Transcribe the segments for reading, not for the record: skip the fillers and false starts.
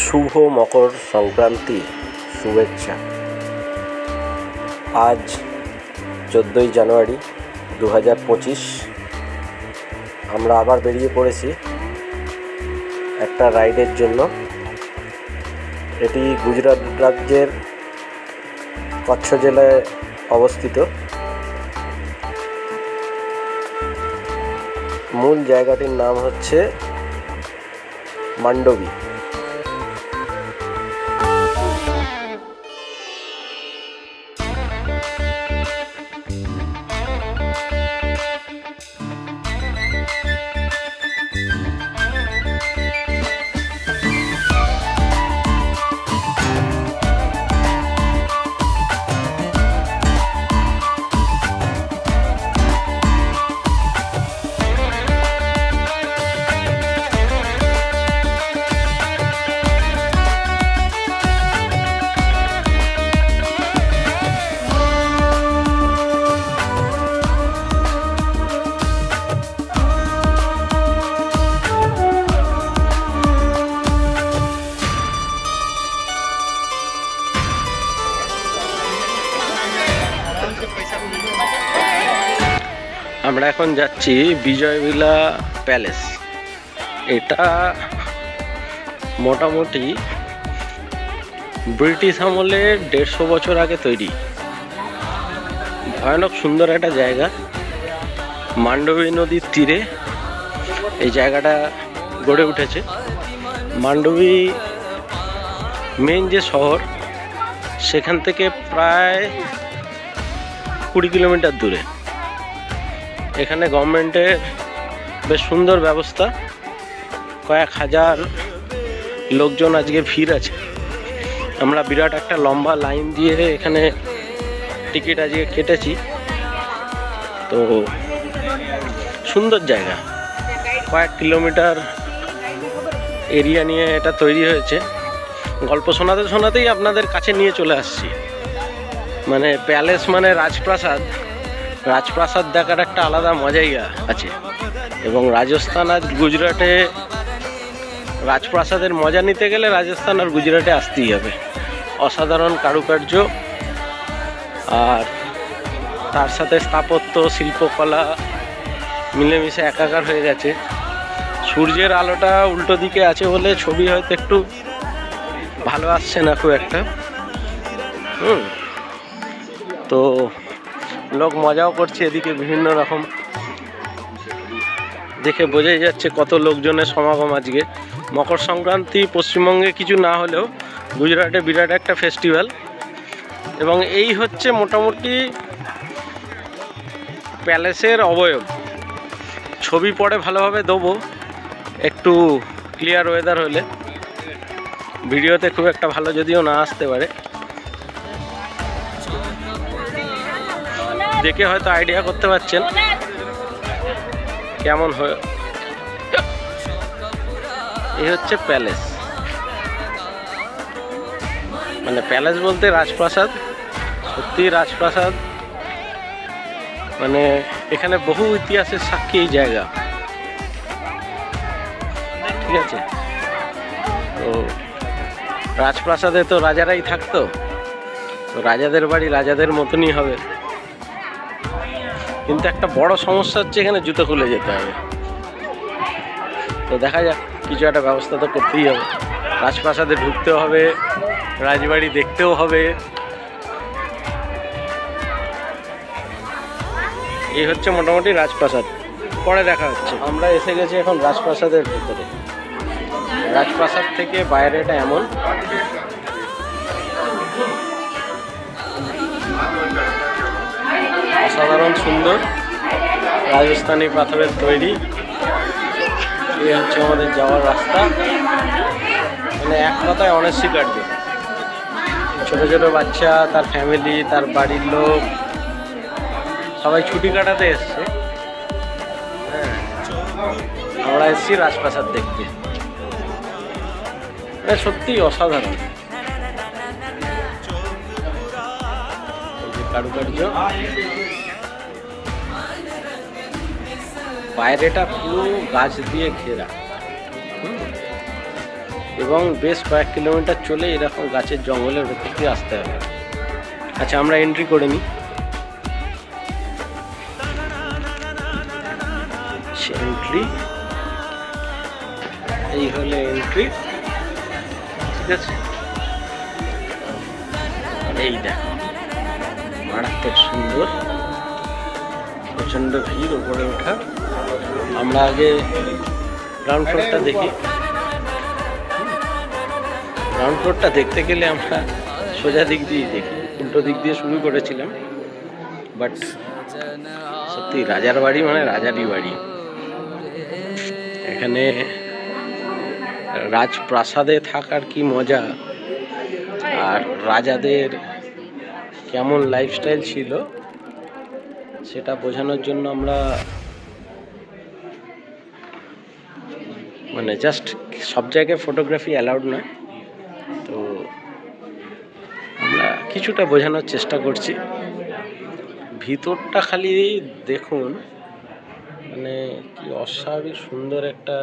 শুভ মকর সংক্রান্তি শুভেচ্ছা। আজ 14ই জানুয়ারি 2025। আমরা আবার বেরিয়ে পড়েছি একটা রাইডের জন্য। এটি গুজরাট রাজ্যের কচ্ছ জেলায় অবস্থিত। মূল জায়গাটির নাম হচ্ছে মান্ডবী। আমরা এখন যাচ্ছি বিজয়ভিলা প্যালেস। এটা মোটামুটি ব্রিটিশ আমলের 150 বছর আগে তৈরি। ভয়ানক সুন্দর একটা জায়গা। মান্ডবী নদীর তীরে এই জায়গাটা গড়ে উঠেছে। মান্ডবী মেন যে শহর, সেখান থেকে প্রায় 20 কিলোমিটার দূরে। এখানে গভর্নমেন্টের বেশ সুন্দর ব্যবস্থা। কয়েক হাজার লোকজন আজকে ভিড় আছে। আমরা বিরাট একটা লম্বা লাইন দিয়ে এখানে টিকিট আজকে কেটেছি। তো সুন্দর জায়গা, কয়েক কিলোমিটার এরিয়া নিয়ে এটা তৈরি হয়েছে। গল্প শোনাতে শোনাতেই আপনাদের কাছে নিয়ে চলে আসছি। মানে প্যালেস মানে রাজপ্রাসাদ। রাজপ্রাসাদ দেখার একটা আলাদা মজাই আছে। এবং রাজস্থান আর গুজরাটে রাজপ্রাসাদের মজা নিতে গেলে রাজস্থান আর গুজরাটে আসতেই হবে। অসাধারণ কারুকার্য আর তার সাথে স্থাপত্য শিল্পকলা মিলেমিশে একাকার হয়ে গেছে। সূর্যের আলোটা উল্টো দিকে আছে বলে ছবি হয়তো একটু ভালো আসছে না খুব একটা। তো লোক মজাও করছে এদিকে বিভিন্ন রকম। দেখে বোঝাই যাচ্ছে কত লোকজনের সমাগম আজকে। মকর সংক্রান্তি পশ্চিমবঙ্গে কিছু না হলেও গুজরাটে বিরাট একটা ফেস্টিভ্যাল। এবং এই হচ্ছে মোটামুটি প্যালেসের অবয়ব। ছবি পরে ভালোভাবে দেবো, একটু ক্লিয়ার ওয়েদার হলে। ভিডিওতে খুব একটা ভালো যদিও না আসতে পারে। দেখে হয়তো আইডিয়া করতে পারছেন কেমন হয়। এই হচ্ছে প্যালেস। মানে প্যালেস বলতে রাজপ্রাসাদ, সত্যি রাজপ্রাসাদ। মানে এখানে বহু ইতিহাসের সাক্ষী এই জায়গা। ঠিক আছে, তো রাজপ্রাসাদে তো রাজারাই থাকতো, তো রাজাদের বাড়ি রাজাদের মতনই হবে। কিন্তু একটা বড় সমস্যা হচ্ছে এখানে জুতো খুলে যেতে হবে। তো দেখা যাক, কিছু একটা ব্যবস্থা তো করতেই হবে। রাজপ্রাসাদে ঢুকতেও হবে, রাজবাড়ি দেখতেও হবে। এই হচ্ছে মোটামুটি রাজপ্রাসাদ। পরে দেখা হচ্ছে। আমরা এসে গেছি এখন রাজপ্রাসাদের ভিতরে। রাজপ্রাসাদ থেকে বাইরেটা এমন। অসাধারণ সুন্দর রাজস্থানী পাথরের তৈরি। এই হচ্ছে আমাদের যাওয়ার রাস্তা। মানে এক কথায় অনস্বীকার্য। ছোট ছোট বাচ্চা, তার ফ্যামিলি, তার বাড়ির লোক সবাই ছুটি কাটাতে এসছে। হ্যাঁ, আমরা এসেছি রাজপ্রাসাদ দেখতে। সত্যিই অসাধারণ কারুকার্য। বাইরেটা পুরো গাছ দিয়ে ঘেরা। এবং বেশ কয়েক কিলোমিটার চলে এরকম গাছের জঙ্গলের ভেতর দিয়ে আসতে হবে। আচ্ছা, আমরা এন্ট্রি করে নিই। এন্ট্রি, এই হলো এন্ট্রি, ঠিক আছে। এই দেখো, মারাত্মক সুন্দর, প্রচণ্ড ভিড় ওপরে ওঠা। আমরা আগে গ্রাউন্ড ফ্লোরটা দেখি। গ্রাউন্ড ফ্লোরটা দেখতে গেলে আমরা সোজা দিক দিয়ে দেখি, উল্টো দিক দিয়ে শুরু করেছিলাম। বাট সত্যি রাজার বাড়ি মানে রাজারই বাড়ি। এখানে রাজপ্রাসাদে থাকার কি মজা, আর রাজাদের কেমন লাইফস্টাইল ছিল সেটা বোঝানোর জন্য আমরা মানে জাস্ট সব জায়গায় ফটোগ্রাফি অ্যালাউড নয়, তো আমরা কিছুটা বোঝানোর চেষ্টা করছি। ভিতরটা খালি দেখুন, মানে কি অস্বাভাবিক সুন্দর একটা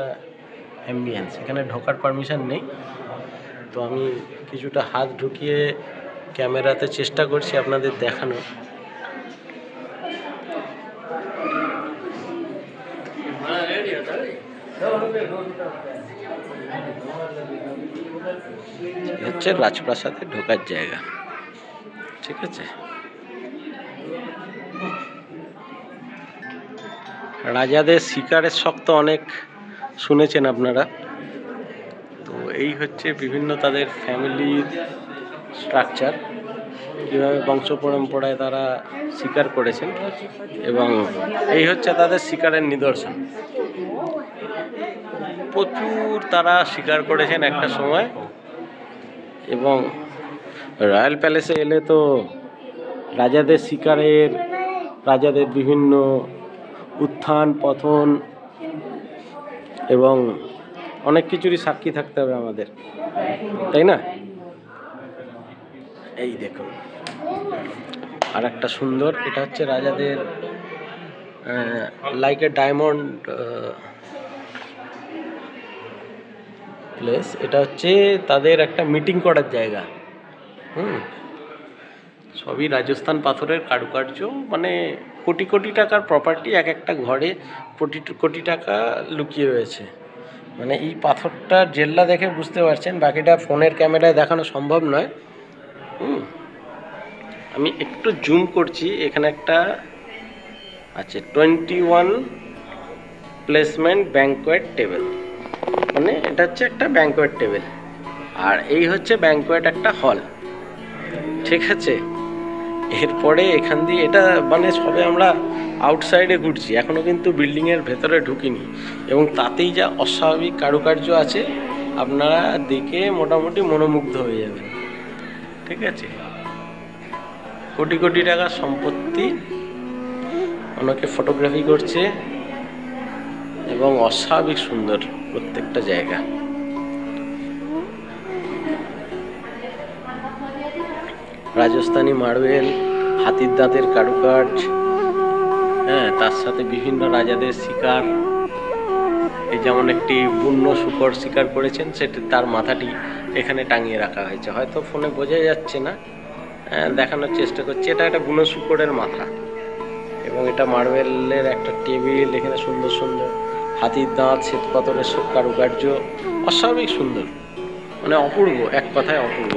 অ্যাম্বিয়েন্স। এখানে ঢোকার পারমিশন নেই, তো আমি কিছুটা হাত ঢুকিয়ে ক্যামেরাতে চেষ্টা করছি আপনাদের দেখানো। হচ্ছে রাজপ্রাসাদে ঢোকার জায়গা, ঠিক আছে। রাজাদের শিকারের শখ তো অনেক শুনেছেন আপনারা, তো এই হচ্ছে বিভিন্ন তাদের ফ্যামিলির স্ট্রাকচার, কীভাবে বংশ পরম্পরায় তারা শিকার করেছেন, এবং এই হচ্ছে তাদের শিকারের নিদর্শন। প্রচুর তারা শিকার করেছেন একটা সময়, এবং রয়্যাল প্যালেসে এলে তো রাজাদের শিকারের, রাজাদের বিভিন্ন উত্থান পতন এবং অনেক কিছুরই সাক্ষী থাকতে হবে আমাদের, তাই না? এই দেখুন আর একটা সুন্দর, এটা হচ্ছে রাজাদের লাইক এ ডায়মন্ড প্লেস। এটা হচ্ছে তাদের একটা মিটিং করার জায়গা। সবই রাজস্থান পাথরের কারুকার্য, মানে কোটি কোটি টাকার প্রপার্টি এক একটা ঘরে, কোটি কোটি টাকা লুকিয়ে রয়েছে। মানে এই পাথরটা জেল্লা দেখে বুঝতে পারছেন, বাকিটা ফোনের ক্যামেরায় দেখানো সম্ভব নয়। আমি একটু জুম করছি, এখানে একটা আছে 21 প্লেসমেন্ট ব্যাঙ্কোয়েট টেবিল, মানে এটা হচ্ছে একটা ব্যাঙ্কোয়েট টেবিল, আর এই হচ্ছে ব্যাঙ্কোয়েট একটা হল, ঠিক আছে। এরপরে এখান দিয়ে এটা মানে সবে আমরা আউটসাইডে ঘুরছি, এখনও কিন্তু বিল্ডিংয়ের ভেতরে ঢুকিনি, এবং তাতেই যা অস্বাভাবিক কারুকার্য আছে আপনারা দেখে মোটামুটি মনোমুগ্ধ হয়ে যাবেন, ঠিক আছে। কোটি কোটি টাকার সম্পত্তি, অনেকে ফটোগ্রাফি করছে, এবং অস্বাভাবিক সুন্দর প্রত্যেকটা জায়গা। রাজস্থানী মার্বেল, হাতির দাঁতের কারুকার্য, হ্যাঁ, তার সাথে বিভিন্ন রাজাদের শিকার। এই যেমন একটি বুনো শূকর শিকার করেছেন, সেটি তার মাথাটি এখানে টাঙিয়ে রাখা হয়েছে, হয়তো ফোনে বোঝা যাচ্ছে না, দেখানোর চেষ্টা করছি। এটা একটা বুনো শূকরের মাথা, এবং এটা মার্বেলের একটা টেবিল, এখানে সুন্দর সুন্দর হাতির দাঁত, শ্বেত পাথরের কারুকার্য, অস্বাভাবিক সুন্দর, মানে অপূর্ব, এক কথায় অপূর্ব।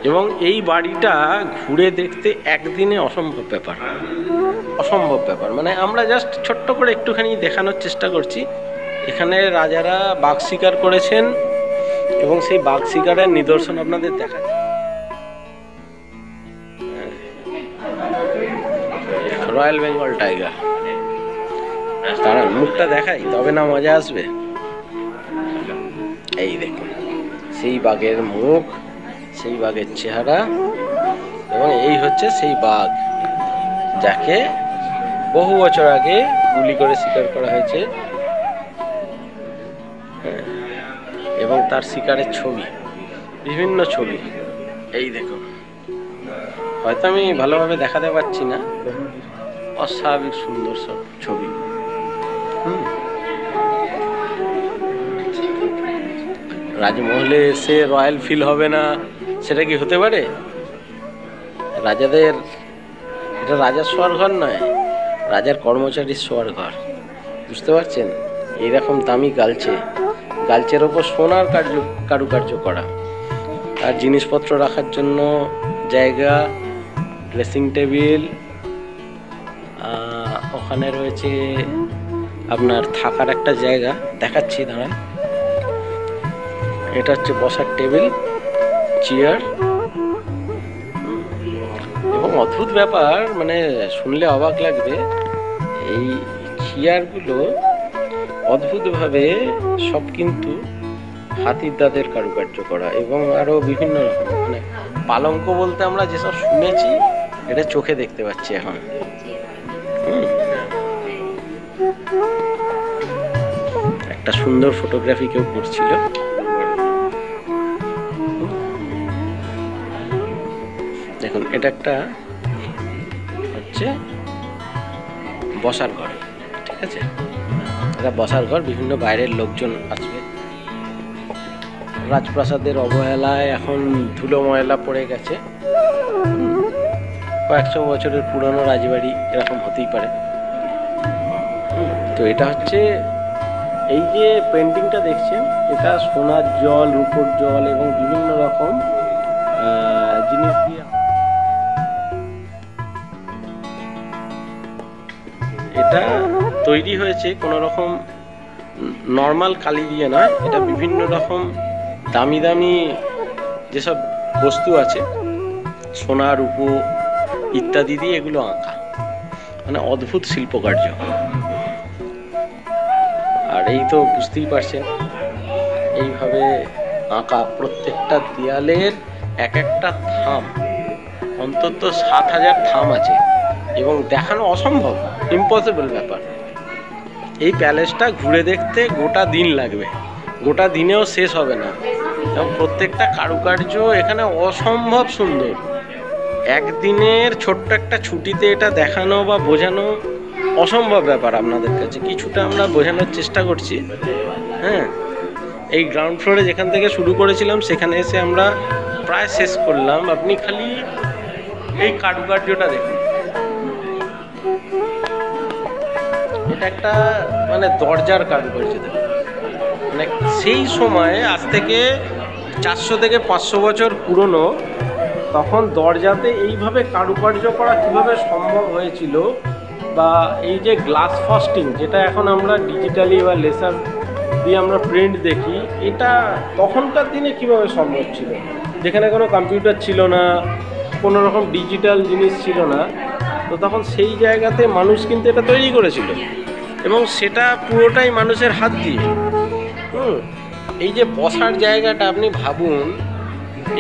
এবং এই বাড়িটা ঘুরে দেখতে একদিনে অসম্ভব ব্যাপার, অসম্ভব ব্যাপার। মানে আমরা জাস্ট ছোট্ট করে একটুখানি দেখানোর চেষ্টা করছি। এখানে রাজারা বাঘ শিকার করেছেন, এবং সেই বাঘ শিকারের নিদর্শন আপনাদের দেখা। রয়্যাল বেঙ্গল টাইগার, তারা মুখটা দেখাই তবে না মজা আসবে। এই দেখুন সেই বাঘের মুখ, সেই বাঘের চেহারা, এবং এই হচ্ছে সেই বাঘ যাকে বহু বছর আগে গুলি করে শিকার করা হয়েছে, এবং তার শিকারের ছবি, বিভিন্ন ছবি। এই দেখুন, হয়তো আমি ভালোভাবে দেখাতে পারছি না, অস্বাভাবিক সুন্দর সব ছবি। রাজমহলে এসে রয়্যাল ফিল হবে না, সেটা কি হতে পারে? রাজাদের এটা রাজার শোয়ার ঘর নয়, রাজার কর্মচারীর শোয়ার ঘর, বুঝতে পারছেন? এইরকম দামি গালচের ওপর সোনার কারুকার্য করা, আর জিনিসপত্র রাখার জন্য জায়গা, ড্রেসিং টেবিল, ওখানে রয়েছে আপনার থাকার একটা জায়গা, দেখাচ্ছি দাঁড়ান। এটা হচ্ছে বসার টেবিল, চেয়ার, এবং অদ্ভুত ব্যাপার, মানে শুনলে অবাক লাগবে, এই চেয়ারগুলো অদ্ভুতভাবে সব কিন্তু হাতির দাঁতের কারুকার্য করা, এবং আরো বিভিন্ন রকম, মানে পালঙ্ক বলতে আমরা যেসব শুনেছি এটা চোখে দেখতে পাচ্ছি এখন। একটা সুন্দর ফটোগ্রাফি কেউ করছিল। দেখুন, এটা একটা হচ্ছে বসার ঘর, ঠিক আছে? এটা বসার ঘর, বিভিন্ন বাইরের লোকজন আসবে। রাজপ্রাসাদের অবহেলায় এখন ধুলো ময়লা পড়ে গেছে, কয়েকশো বছরের পুরনো রাজবাড়ি, এরকম হতেই পারে। তো এটা হচ্ছে, এই যে পেন্টিংটা দেখছেন, এটা সোনার জল, রূপোর জল এবং বিভিন্ন রকম জিনিস দিয়ে এটা তৈরি হয়েছে। কোনো রকম নর্মাল কালি দিয়ে নয়, এটা বিভিন্ন রকম দামি দামি যেসব বস্তু আছে, সোনা, রূপো ইত্যাদি দিয়ে এগুলো আঁকা, মানে অদ্ভুত শিল্পকার্য। আর এই তো বুঝতেই পারছেন, এইভাবে আঁকা প্রত্যেকটা দেয়ালের এক একটা থাম, অন্তত ৭,০০০ থাম আছে, এবং দেখানো অসম্ভব, ইম্পসিবল ব্যাপার। এই প্যালেসটা ঘুরে দেখতে গোটা দিন লাগবে, গোটা দিনেও শেষ হবে না, এবং প্রত্যেকটা কারুকার্য এখানে অসম্ভব সুন্দর। একদিনের ছোট্ট একটা ছুটিতে এটা দেখানো বা বোঝানো অসম্ভব ব্যাপার আপনাদের কাছে। কিছুটা আমরা বোঝানোর চেষ্টা করছি। হ্যাঁ, এই গ্রাউন্ড ফ্লোরে যেখান থেকে শুরু করেছিলাম সেখানে এসে আমরা প্রায় শেষ করলাম। আপনি খালি এই কারুকার্যটা দেখুন, এটা একটা মানে দরজার কারুকার্য দেখুন, মানে সেই সময়ে আজ থেকে 400 থেকে 500 বছর পুরনো, তখন দরজাতে এইভাবে কারুকার্য করা কিভাবে সম্ভব হয়েছিল, বা এই যে গ্লাস ফ্রস্টিং, যেটা এখন আমরা ডিজিটালি বা লেসার দিয়ে আমরা প্রিন্ট দেখি, এটা তখনকার দিনে কিভাবে সম্ভব ছিল, যেখানে কোনো কম্পিউটার ছিল না, কোনো রকম ডিজিটাল জিনিস ছিল না। তো তখন সেই জায়গাতে মানুষ কিন্তু এটা তৈরি করেছিল, এবং সেটা পুরোটাই মানুষের হাত দিয়ে। এই যে বসার জায়গাটা আপনি ভাবুন,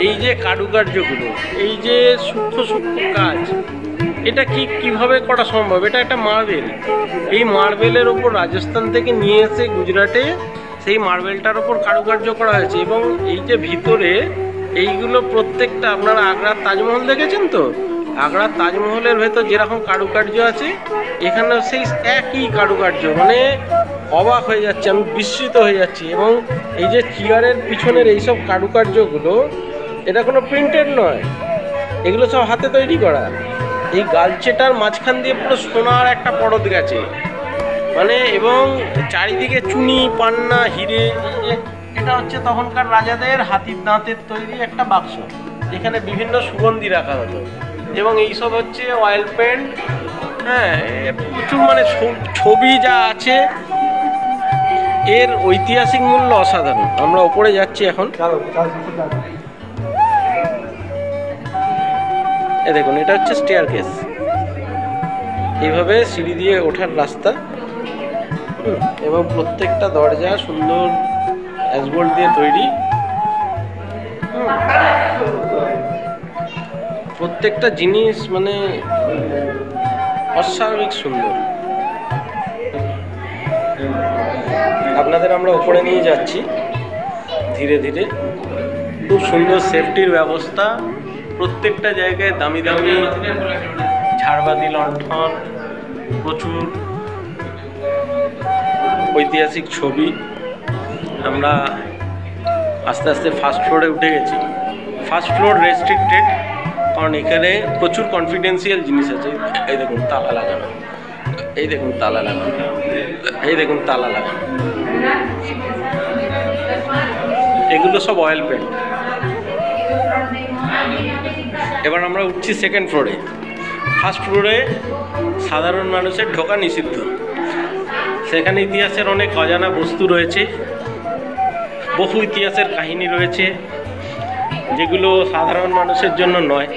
এই যে কারুকার্যগুলো, এই যে সূক্ষ্ম সূক্ষ্ম কাজ, এটা কিভাবে করা সম্ভব? এটা একটা মার্বেল, এই মার্বেলের ওপর রাজস্থান থেকে নিয়ে এসে গুজরাটে সেই মার্বেলটার ওপর কারুকার্য করা হয়েছে। এবং এই যে ভিতরে এইগুলো প্রত্যেকটা, আপনারা আগ্রার তাজমহল দেখেছেন তো, আগ্রার তাজমহলের ভেতর যেরকম কারুকার্য আছে, এখানেও সেই একই কারুকার্য, মানে অবাক হয়ে যাচ্ছে, আমি বিস্মিত হয়ে যাচ্ছি। এবং এই যে চেয়ারের পিছনের এইসব কারুকার্যগুলো, এটা কোনো প্রিন্টেড নয়, এগুলো সব হাতে তৈরি করা। এই গালচেটার মাঝখান দিয়ে পুরো সোনার একটা পরত গেছে, মানে, এবং চারিদিকে চুনি, পান্না, হিরে। এই যে এটা হচ্ছে তখনকার রাজাদের হাতির দাঁতের তৈরি একটা বাক্স, যেখানে বিভিন্ন সুগন্ধি রাখা হতো, এবং এইসব হচ্ছে অয়েল পেন্ট। হ্যাঁ, প্রচুর, মানে ছবি যা আছে, এর ঐতিহাসিক মূল্য অসাধারণ। আমরা ওপরে যাচ্ছি এখন। এ দেখুন, এটা হচ্ছে স্টেয়ার কেস, এইভাবে সিঁড়ি দিয়ে ওঠার রাস্তা, এবং প্রত্যেকটা দরজা সুন্দর অ্যাসবোল্ট দিয়ে তৈরি। প্রত্যেকটা জিনিস মানে অস্বাভাবিক সুন্দর। আপনাদের আমরা উপরে নিয়ে যাচ্ছি ধীরে ধীরে। খুব সুন্দর সেফটির ব্যবস্থা, প্রত্যেকটা জায়গায় দামি দামি ঝাড়বাতি লণ্ঠন, প্রচুর ঐতিহাসিক ছবি। আমরা আস্তে আস্তে ফার্স্ট ফ্লোরে উঠে গেছি। ফার্স্ট ফ্লোর রেস্ট্রিক্টেড, কারণ এখানে প্রচুর কনফিডেন্সিয়াল জিনিস আছে। এই দেখুন তালা লাগানো, এই দেখুন তালা লাগানো, এই দেখুন তালা লাগানো, এগুলো সব অয়েল পেন্ট। এবার আমরা উঠছি সেকেন্ড ফ্লোরে। ফার্স্ট ফ্লোরে সাধারণ মানুষের ঢোকা নিষিদ্ধ। সেখানে ইতিহাসের অনেক অজানা বস্তু রয়েছে, বহু ইতিহাসের কাহিনী রয়েছে, যেগুলো সাধারণ মানুষের জন্য নয়।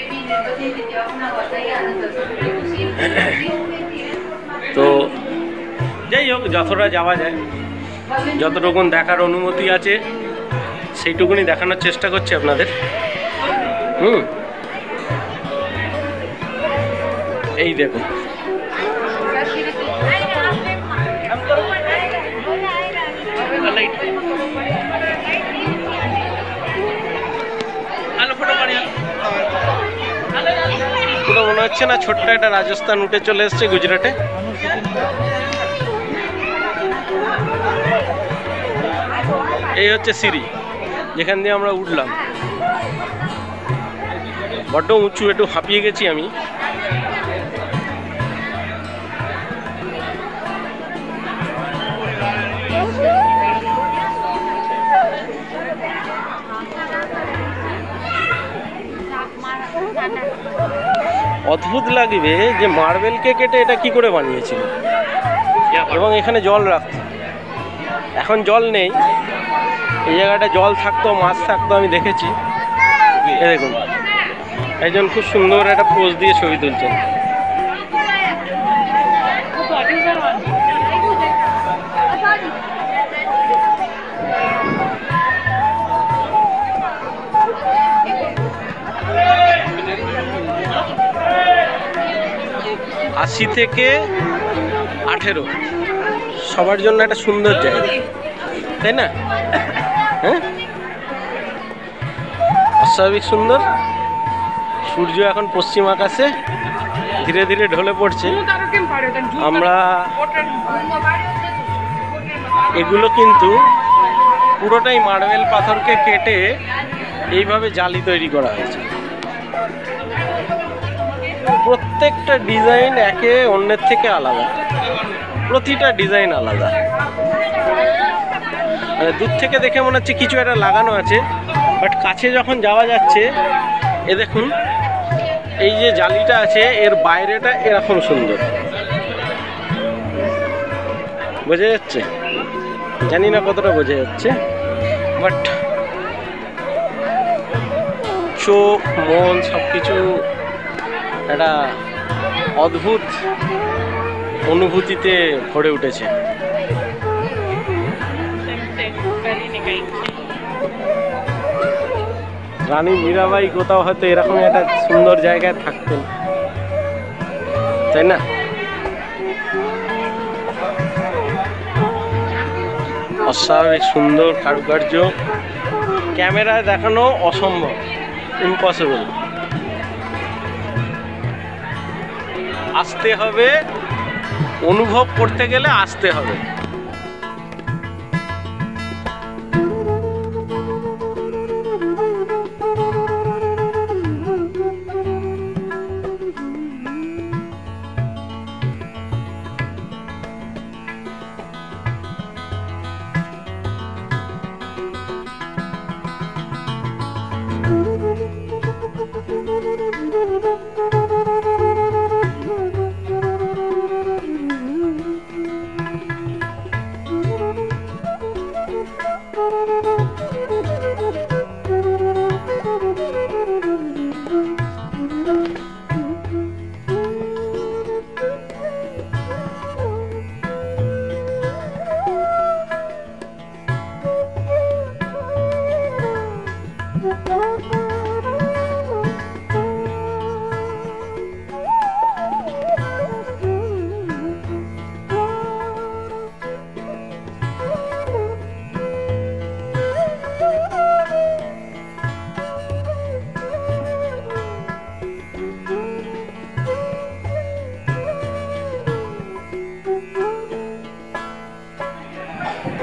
তো যাই হোক, যতটা যাওয়া যায়, যতটুকুন দেখার অনুমতি আছে সেইটুকুনি দেখানোর চেষ্টা করছি আপনাদের। এই দেখুন, পুরো মনে হচ্ছে না ছোট্ট একটা রাজস্থান উঠে চলে এসছে গুজরাটে। এই হচ্ছে সিঁড়ি যেখান দিয়ে আমরা উঠলাম। বড্ড উঁচু, একটু হাঁপিয়ে গেছি আমি। অদ্ভুত লাগবে যে মার্বেলকে কেটে এটা কি করে বানিয়েছিল, এবং এখানে জল রাখত। এখন জল নেই, এই জায়গাটা জল থাকতো, মাছ থাকতো, আমি দেখেছি। দেখুন, একজন খুব সুন্দর একটা পোজ দিয়ে ছবি তুলছেন। আশি থেকে 18 সবার জন্য একটা সুন্দর জায়গা, তাই না? হ্যাঁ, অস্বাভাবিক সুন্দর। সূর্য এখন পশ্চিম আকাশে ধীরে ধীরে ঢলে পড়ছে। আমরা এগুলো কিন্তু পুরোটাই মার্বেল পাথরকে কেটে এইভাবে জালি তৈরি করা হয়েছে। প্রত্যেকটা ডিজাইন একে অন্যের থেকে আলাদা, প্রতিটা ডিজাইন আলাদা। দূর থেকে দেখে মনে হচ্ছে কিছু একটা লাগানো আছে, বাট কাছে যখন যাওয়া যাচ্ছে, এ দেখুন এই যে জালিটা আছে এর বাইরেটা এরকম সুন্দর, বোঝা যাচ্ছে? জানি না কতটা বোঝা যাচ্ছে, বাট চোখ মন সব কিছু একটা অদ্ভুত অনুভূতিতে ভরে উঠেছে। রানী মীরাবাই কোথাও হয়তো এরকম একটা সুন্দর জায়গায় থাকতেন, তাই না? অস্বাভাবিক সুন্দর কারুকার্য, ক্যামেরায় দেখানো অসম্ভব, ইম্পসিবল। আসতে হবে, অনুভব করতে গেলে আসতে হবে।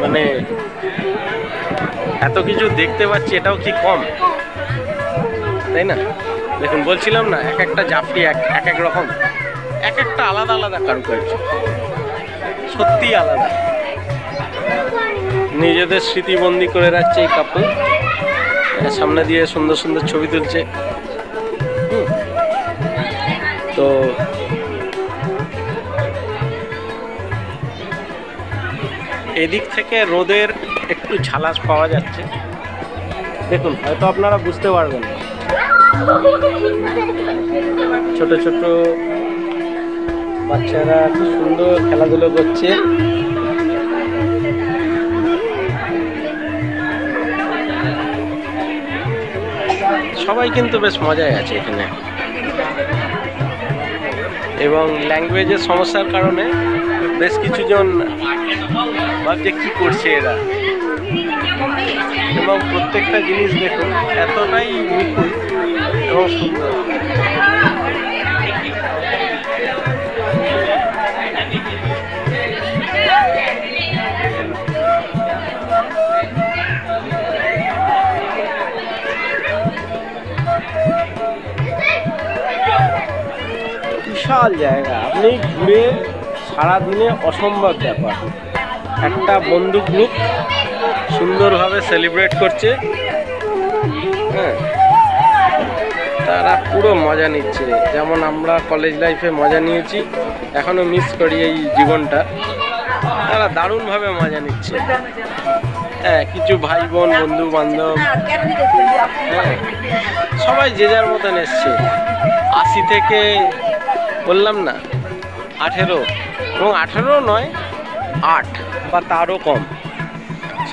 মানে এত কিছু দেখতে পাচ্ছি, এটাও কি কম, তাই না? দেখুন, বলছিলাম না, এক একটা জাফরি এক এক রকম, এক একটা আলাদা আলাদা কারুকার্য, সত্যি আলাদা। নিজেদের স্মৃতিবন্দি করে রাখছে এই কাপল, সামনে দিয়ে সুন্দর সুন্দর ছবি তুলছে। তো এদিক থেকে রোদের একটু ঝালাস পাওয়া যাচ্ছে, দেখুন, হয়তো আপনারা বুঝতে পারবেন। ছোট ছোট বাচ্চারা কি সুন্দর খেলাধুলো করছে। সবাই কিন্তু বেশ মজায় আছে এখানে, এবং ল্যাঙ্গুয়েজের সমস্যার কারণে বেশ কিছু জন ভাবছে কি করছে এরা, এবং প্রত্যেকটা জিনিস দেখুন এতটাই নিখুঁত এবং সুন্দর। বিশাল জায়গা, আপনি ঘুরে সারাদিনে অসম্ভব ব্যাপার। একটা বন্ধু গ্রুপ সুন্দরভাবে সেলিব্রেট করছে, হ্যাঁ, তারা পুরো মজা নিচ্ছে, যেমন আমরা কলেজ লাইফে মজা নিয়েছি, এখনো মিস করি এই জীবনটা। তারা দারুণভাবে মজা নিচ্ছে। হ্যাঁ, কিছু ভাই বোন, বন্ধু বান্ধব, হ্যাঁ, সবাই যে যার মতন এসছে। 80 থেকে বললাম না 18, এবং 18 নয় 8 বা তারও কম,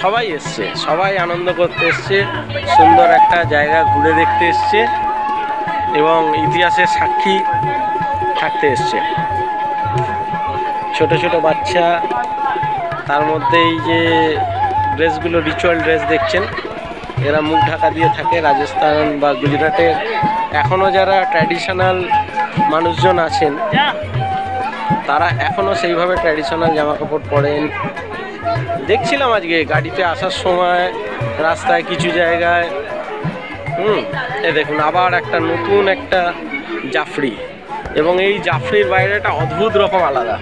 সবাই এসছে, সবাই আনন্দ করতে এসছে, সুন্দর একটা জায়গা ঘুরে দেখতে এসছে এবং ইতিহাসের সাক্ষী থাকতে এসছে। ছোট ছোট বাচ্চা, তার মধ্যে এই যে ড্রেসগুলো রিচুয়াল ড্রেস দেখছেন, এরা মুখ ঢাকা দিয়ে থাকে। রাজস্থান বা গুজরাটের এখনও যারা ট্র্যাডিশনাল মানুষজন আছেন, তারা এখনও সেইভাবে ট্র্যাডিশনাল জামা কাপড় পরেন। দেখছিলাম আজকে গাড়িতে আসার সময় রাস্তায় কিছু জায়গায়, এ দেখুন আবার একটা নতুন একটা জাফরি, এবং এই জাফরির বাইরেটা অদ্ভুত রকম আলাদা,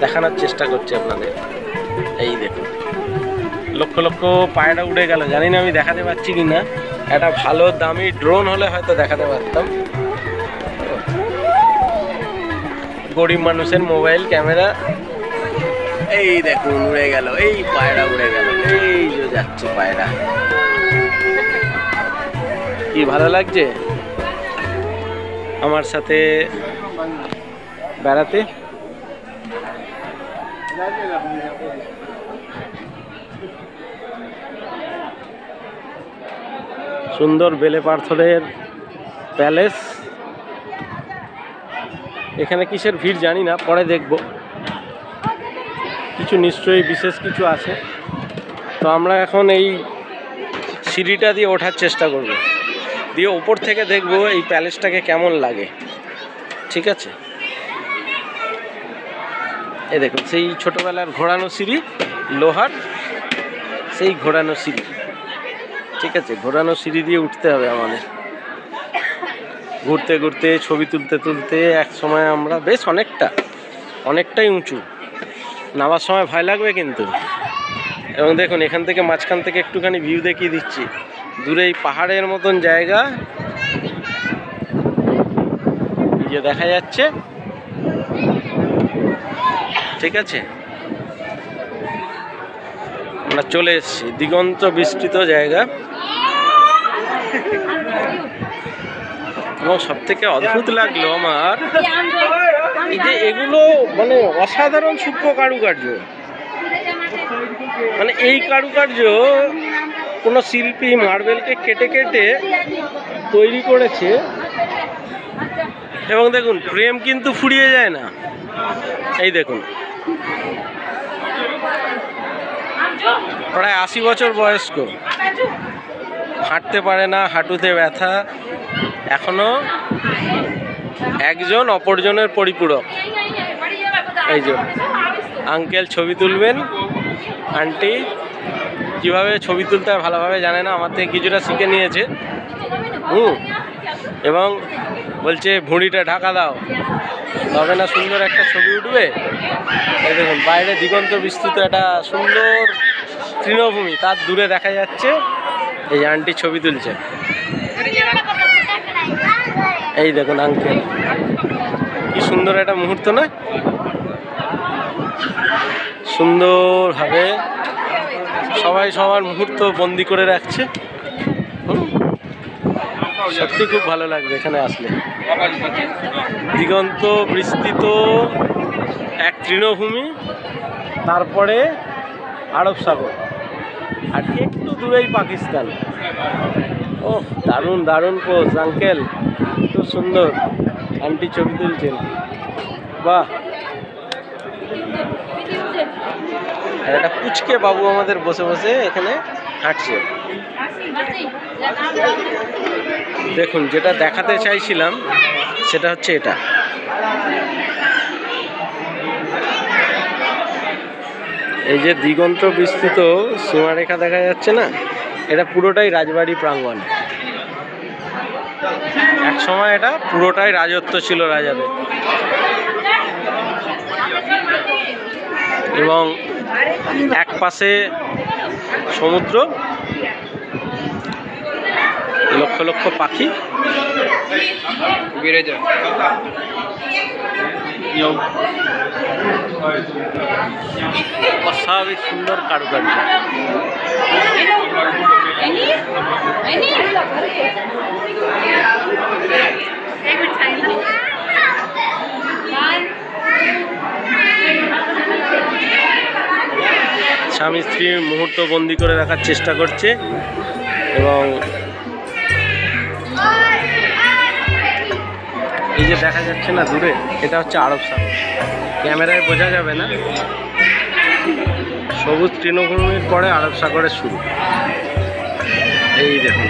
দেখানোর চেষ্টা করছি আপনাদের। এই দেখুন, লক্ষ লক্ষ পায়রা উড়ে গেল, জানি না আমি দেখাতে পারছি কি না। একটা ভালো দামি ড্রোন হলে হয়তো দেখাতে পারতাম। গরিব মানুষের মোবাইল ক্যামেরা, এই দেখুন উড়ে গেল, এই পায়রা উড়ে গেল, এই যে যাচ্ছে পায়রা। কি ভালো লাগছে আমার সাথে বেড়াতে। সুন্দর বেলে পাথরের প্যালেস। এখানে কিসের ভিড় জানি না, পরে দেখব, কিছু নিশ্চয়ই বিশেষ কিছু আছে। তো আমরা এখন এই সিঁড়িটা দিয়ে ওঠার চেষ্টা করব, দিয়ে ওপর থেকে দেখব এই প্যালেসটাকে কেমন লাগে। ঠিক আছে, এই দেখুন সেই ছোটোবেলার ঘোরানো সিঁড়ি, লোহার সেই ঘোরানো সিঁড়ি। ঠিক আছে, ঘোরানো সিঁড়ি দিয়ে উঠতে হবে আমাদের। ঘুরতে ঘুরতে ছবি তুলতে তুলতে এক সময় আমরা বেশ অনেকটাই উঁচু, নামার সময় ভয় লাগবে কিন্তু। এবং দেখুন এখান থেকে মাঝখান থেকে একটুখানি ভিউ দেখিয়ে দিচ্ছি, দূরে এই পাহাড়ের মতন জায়গা যে দেখা যাচ্ছে। ঠিক আছে, আমরা চলে এসেছি দিগন্ত বিস্তৃত জায়গা। এবং সব থেকে অদ্ভুত লাগলো আমার এই যে এগুলো, মানে অসাধারণ সূক্ষ্ম কারুকার্য। মানে এই কারুকার্য কোনো শিল্পী মার্বেলকে কেটে কেটে তৈরি করেছে, এবং দেখুন ফ্রেম কিন্তু ফুরিয়ে যায় না। এই দেখুন, প্রায় 80 বছর বয়স্ক, হাঁটতে পারে না, হাঁটুতে ব্যথা, এখনো একজন অপরজনের পরিপূরক। এই যে আঙ্কেল ছবি তুলবেন, আন্টি কি কিভাবে ছবি তুলতে হয় ভালোভাবে জানে না, আমার থেকে কিছুটা শিখে নিয়েছে। এবং বলছে ভুঁড়িটা ঢাকা দাও, তবে না সুন্দর একটা ছবি উঠবে। এই দেখুন বাইরে দিগন্ত বিস্তৃত একটা সুন্দর তৃণভূমি, তার দূরে দেখা যাচ্ছে এই আন্টি ছবি তুলছে। এই দেখুন আঙ্কেল, কি সুন্দর একটা মুহূর্ত না? সুন্দরভাবে সবাই সবার মুহূর্ত বন্দি করে রাখছে। সত্যি খুব ভালো লাগবে এখানে আসলে। দিগন্ত বিস্তৃত এক তৃণভূমি, তারপরে আরব সাগর, আর একটু দূরেই পাকিস্তান। ও দারুণ দারুণ পোজ আঙ্কেল, খুব সুন্দর। আন্টি ছবি তুলছেন, বাহ। আর একটা পুচকে বাবু আমাদের বসে বসে এখানে হাঁটছে। দেখুন যেটা দেখাতে চাইছিলাম সেটা হচ্ছে এটা। এই যে দিগন্ত বিস্তৃত সীমারেখা দেখা যাচ্ছে না, এটা পুরোটাই রাজবাড়ি প্রাঙ্গণ। এক সময় এটা পুরোটাই রাজত্ব ছিল রাজাদের, এবং এক পাশে সমুদ্র, লক্ষ লক্ষ পাখি। অস্বাভাবিক সুন্দর কারুকার্য। স্বামী স্ত্রীর মুহূর্ত বন্দি করে রাখার চেষ্টা করছে, এবং এই যে দেখা যাচ্ছে না দূরে, এটা হচ্ছে আরব সাগর। ক্যামেরায় বোঝা যাবে না, সবুজ তৃণভূমির পরে আরব সাগরের শুরু। এই দেখুন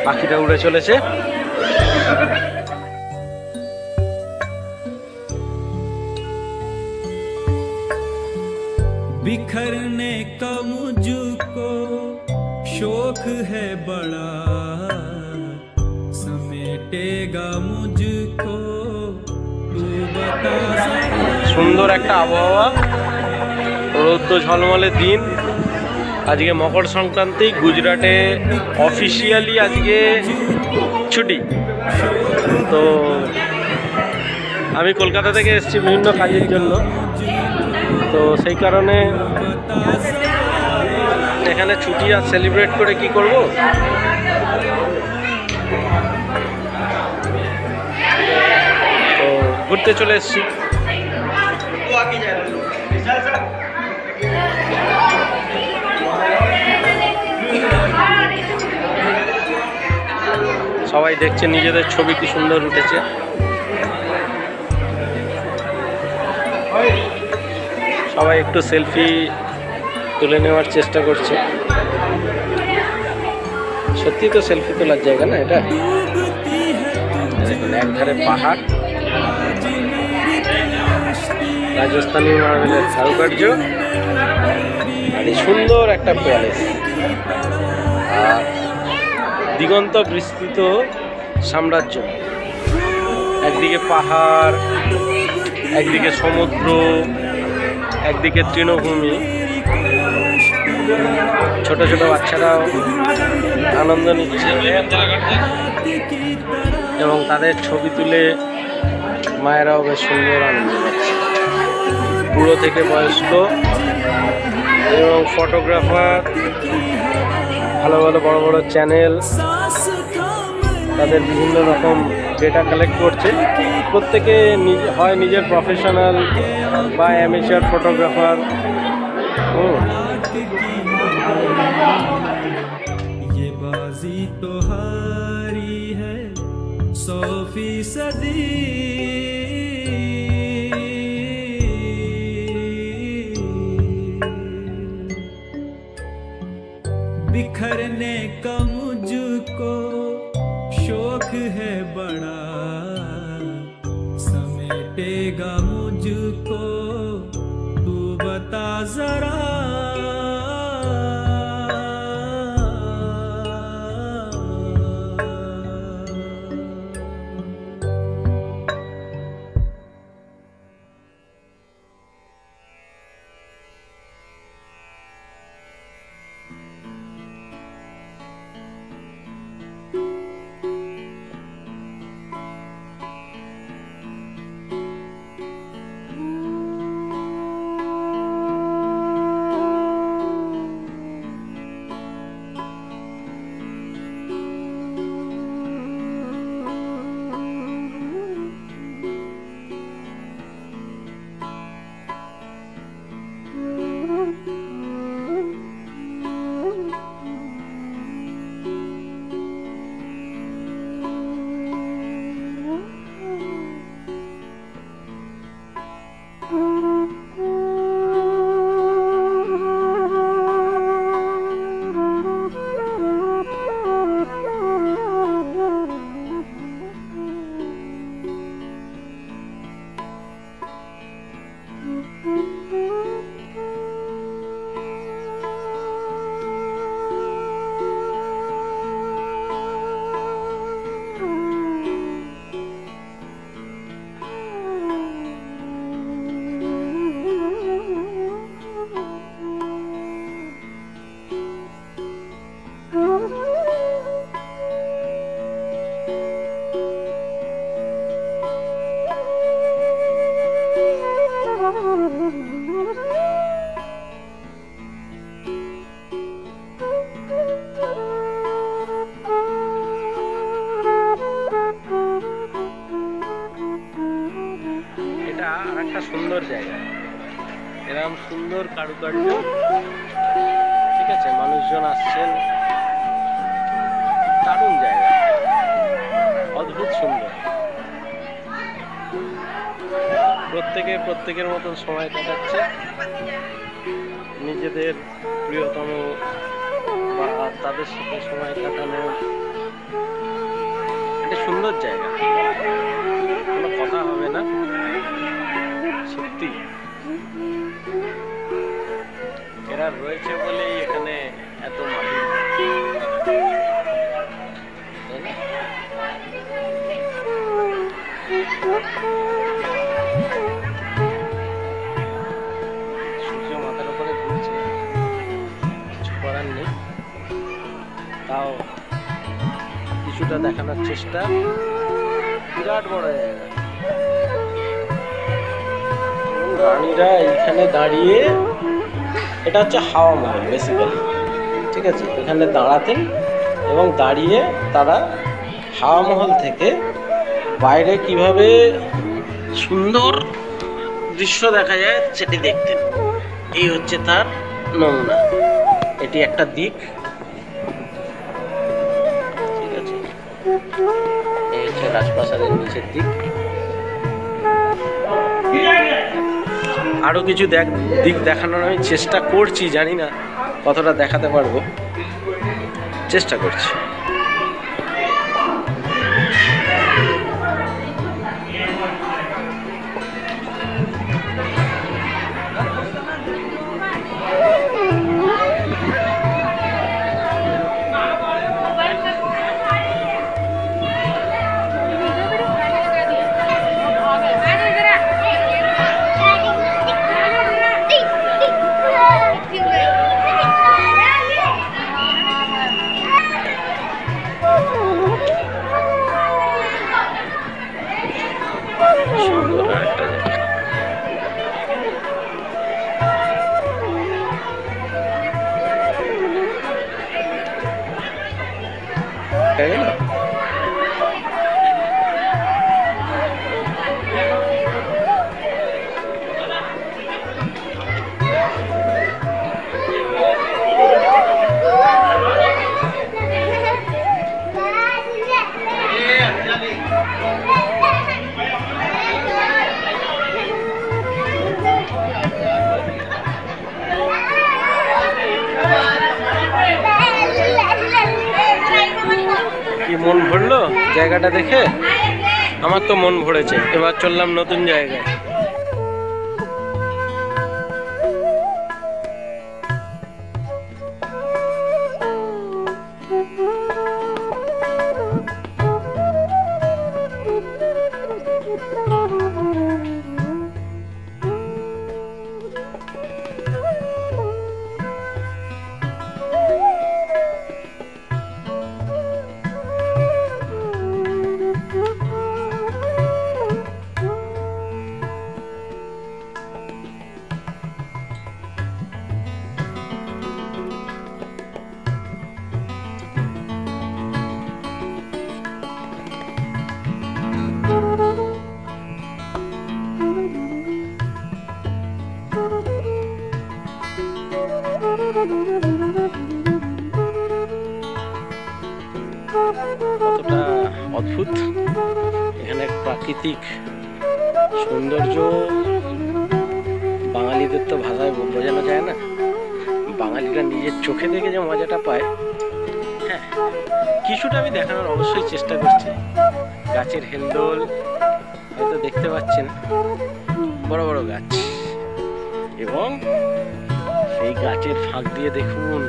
পাখিটা উড়ে চলেছে। बिखरने का मुझको शौक है बड़ा, समेटेगा मुझको तू बता। সুন্দর একটা আবহাওয়া, রৌদ্র ঝলমলে দিন। আজকে মকর সংক্রান্তি, গুজরাটে অফিসিয়ালি আজকে ছুটি। তো আমি কলকাতা থেকে এসেছি বিভিন্ন কাজের জন্য, তো সেই কারণে এখানে ছুটি আর সেলিব্রেট করে কি করব। তো ঘুরতে চলে এসেছি। সবাই দেখছে নিজেদের ছবি কি সুন্দর উঠেছে। সবাই একটু সেলফি তুলে নেওয়ার চেষ্টা করছে। সত্যি তো সেলফি তোলার জায়গা না এটা। দেখুন একধারে পাহাড়, রাজস্থানী মার্বেলের কারুকার্য, আর সুন্দর একটা প্যালেস, আর দিগন্ত বিস্তৃত সাম্রাজ্য। একদিকে পাহাড়, একদিকে সমুদ্র, একদিকে তৃণভূমি। ছোট ছোট বাচ্চারাও আনন্দ নিচ্ছে, এবং তাদের ছবি তুলে মায়েরাও বেশ সুন্দর আনন্দ পাচ্ছে। বুড়ো থেকে বয়স্ক এবং ফটোগ্রাফার, ভালো ভালো বড় বড় চ্যানেল তাদের বিভিন্ন রকম ডেটা কালেক্ট করছে। প্রত্যেকে হয় নিজের প্রফেশনাল বা অ্যামেচার ফটোগ্রাফার। ये बाजी तो हारी है 100%। बिखरने का मुझको शौक है बड़ा, समेटेगा मुझको तू बता जरा। সুন্দর জায়গা, এরকম সুন্দর কারুকার্য, ঠিক আছে, মানুষজন আসছেন, দারুণ জায়গা, অদ্ভুত সুন্দর। প্রত্যেকে প্রত্যেকের মতন সময় কাটাচ্ছে, নিজেদের প্রিয়তম বা তাদের সাথে সময় কাটানো, একটা সুন্দর জায়গা, কোনো কথা হবে না, সত্যি এরা রয়েছে বলেই এখানে এত মানুষ, তাই না? সূর্য মাথার উপরে ঘুরছে, কিছু করার নেই, তাও কিছুটা দেখানোর চেষ্টা। বিরাট বড় জায়গা, রানীরা এইখানে দাঁড়িয়ে, এটা হচ্ছে হাওয়া মহল বেসিক্যালি, ঠিক আছে, এখানে দাঁড়াতেন এবং দাঁড়িয়ে তারা হাওয়া মহল থেকে বাইরে কিভাবে সুন্দর দৃশ্য দেখা যায় সেটি দেখতেন। এই হচ্ছে তার নমুনা, এটি একটা দিক, ঠিক আছে, এই হচ্ছে রাজপ্রাসাদের নিচের দিক। আরো কিছু দিক দেখানোর আমি চেষ্টা করছি, জানি না কতটা দেখাতে পারবো, চেষ্টা করছি। কি মন ভরলো জায়গাটা দেখে? আমার তো মন ভরেছে। এবার চললাম নতুন জায়গায়। কতটা অদ্ভুত এখানে প্রাকৃতিক সৌন্দর্য, বাঙালিদের তো ভাষায় বোঝানো যায় না। বাঙালিরা নিজের চোখে দেখে যে মজাটা পায়, হ্যাঁ, কিছুটা আমি দেখানোর অবশ্যই চেষ্টা করছি। গাছের হেলদোল হয়তো দেখতে পাচ্ছেন, বড় বড় গাছ, এবং সেই গাছের ফাঁক দিয়ে দেখুন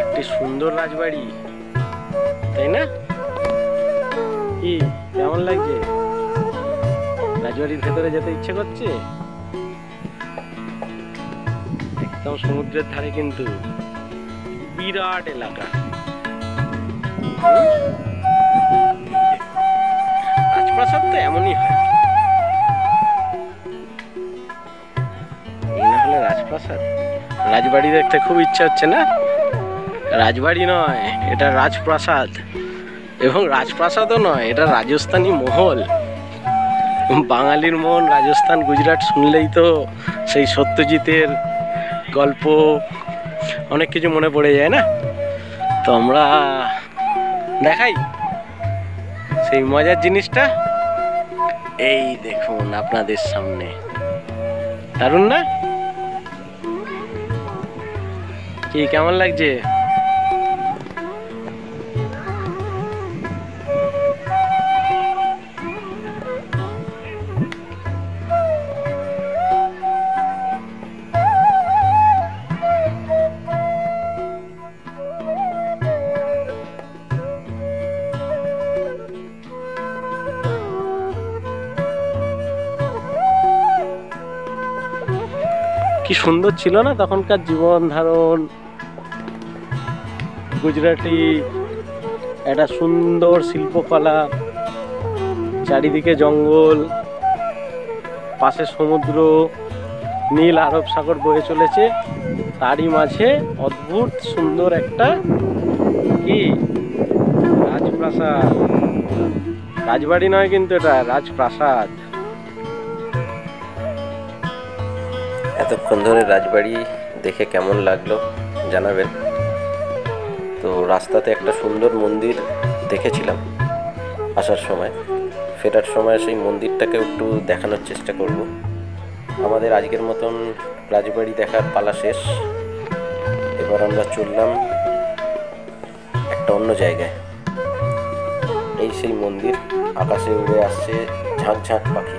একটি সুন্দর রাজবাড়ি, তাই না? কি কেমন লাগছে? রাজবাড়ির ভেতরে যেতে ইচ্ছে করছে। একদম সমুদ্রের ধারে, কিন্তু বিরাট এলাকা। রাজপ্রাসাদ তো এমনই হয়, এই না হলে রাজপ্রাসাদ। রাজবাড়ি দেখতে খুব ইচ্ছা হচ্ছে না? রাজবাড়ি নয়, এটা রাজপ্রাসাদ। এবং রাজপ্রাসাদও নয়, এটা রাজস্থানী মহল। বাঙালির মন রাজস্থান গুজরাট শুনলেই তো সেই সত্যজিতের গল্প অনেক কিছু মনে পড়ে যায় না। তো আমরা দেখাই সেই মজার জিনিসটা, এই দেখুন আপনাদের সামনে। দারুণ না? কি কেমন লাগছে? কি সুন্দর ছিল না তখনকার জীবন ধারণ। গুজরাটি একটা সুন্দর শিল্পকলা, চারিদিকে জঙ্গল, পাশে সমুদ্র, নীল আরব সাগর বয়ে চলেছে, তারই মাঝে অদ্ভুত সুন্দর একটা কি রাজপ্রাসাদ। রাজবাড়ি নয় কিন্তু এটা রাজপ্রাসাদ। এতক্ষণ ধরে রাজবাড়ি দেখে কেমন লাগলো জানাবেন। তো রাস্তাতে একটা সুন্দর মন্দির দেখেছিলাম আসার সময়, ফেরার সময় সেই মন্দিরটাকে একটু দেখানোর চেষ্টা করব। আমাদের আজকের মতন রাজবাড়ি দেখার পালা শেষ। এবার আমরা চললাম একটা অন্য জায়গায়। এই সেই মন্দির, আকাশে উড়ে আসছে ঝাঁক ঝাঁক পাখি।